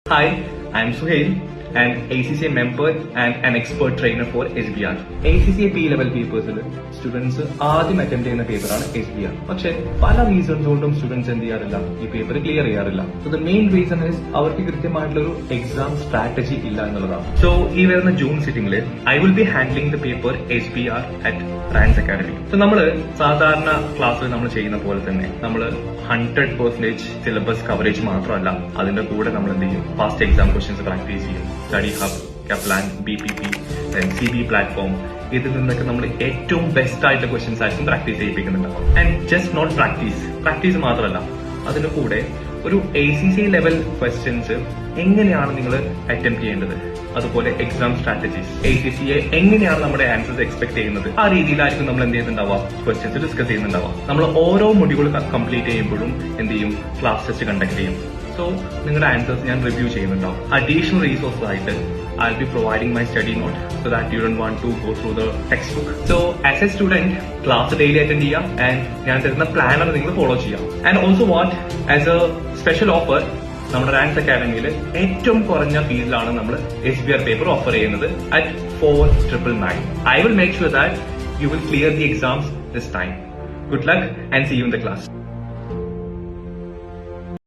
Hi, I'm Suhail, an ACCA member and an expert trainer for SBR. ACCA P-level പേപ്പേഴ്സിൽ students ആദ്യം attempt ചെയ്യുന്ന പേപ്പറാണ് SBR. പക്ഷെ പല റീസൺസ് കൊണ്ടും സ്റ്റുഡൻസ് എന്ത് ചെയ്യാറില്ല, ഈ പേപ്പർ ക്ലിയർ ചെയ്യാറില്ല. So the main reason is അവർക്ക് കൃത്യമായിട്ടുള്ള ഒരു എക്സാം സ്ട്രാറ്റജി ഇല്ല എന്നുള്ളതാണ്. സോ ഈ വരുന്ന ജൂൺ സിറ്റിംഗിൽ I will be handling the paper SBR at Rans academy. So നമ്മൾ സാധാരണ ക്ലാസ്സിൽ നമ്മൾ ചെയ്യുന്ന പോലെ തന്നെ നമ്മൾ 100% സിലബസ് കവറേജ് മാത്രമല്ല, അതിന്റെ കൂടെ നമ്മൾ എന്ത് ചെയ്യും, പാസ്റ്റ് എക്സാം ക്വസ്റ്റ്യൻസ് പ്രാക്ടീസ് ചെയ്യും. Study hub, Kaplan, BPP, CB platform, ഇതിൽ നിന്നൊക്കെ നമ്മൾ ഏറ്റവും ബെസ്റ്റ് ആയിട്ട് ക്വസ്റ്റ്യൻസ് ആയിരിക്കും പ്രാക്ടീസ് ചെയ്യിപ്പിക്കുന്നുണ്ടാവും. ആൻഡ് ജസ്റ്റ് നോട്ട് പ്രാക്ടീസ് മാത്രമല്ല, അതിന്റെ കൂടെ ഒരു ACCA ലെവൽ ക്വസ്റ്റ്യൻസ് എങ്ങനെയാണ് നിങ്ങൾ അറ്റംപ്റ്റ് ചെയ്യേണ്ടത്, അതുപോലെ എക്സാം സ്ട്രാറ്റജീസ്, ACCA എങ്ങനെയാണ് നമ്മുടെ ആൻസേഴ്സ് എക്സ്പെക്ട് ചെയ്യുന്നത്, ആ രീതിയിലായിരിക്കും നമ്മൾ എന്ത് ചെയ്യുന്നുണ്ടാവുക, ക്വസ്റ്റ്യൻസ് ഡിസ്കസ് ചെയ്യുന്നുണ്ടാവുക. നമ്മൾ ഓരോ മൊഡ്യൂൾ കംപ്ലീറ്റ് ചെയ്യുമ്പോഴും എന്ത് ചെയ്യും, ക്ലാസ് ടെസ്റ്റ് കണ്ടക്ട് ചെയ്യും. സോ നിങ്ങളുടെ ആൻസേഴ്സ് ഞാൻ റിവ്യൂ ചെയ്യുന്നുണ്ടാവും. അഡീഷണൽ റിസോഴ്സസ് ആയിട്ട് I'll be providing my study note so that you don't want to go through the textbook. So as a student, class daily attend ചെയ്യാം and ഞാൻ തരുന്ന planar നിങ്ങൾ follow ചെയ്യാം. And also as a special offer, നമ്മുടെ റാൻസ് അക്കാഡമിയിൽ ഏറ്റവും കുറഞ്ഞ ഫീസിലാണ് നമ്മൾ SBR paper offer ചെയ്യുന്നത് at 4,999. I will make sure that you will clear the exams this time. Good luck and see you in the class.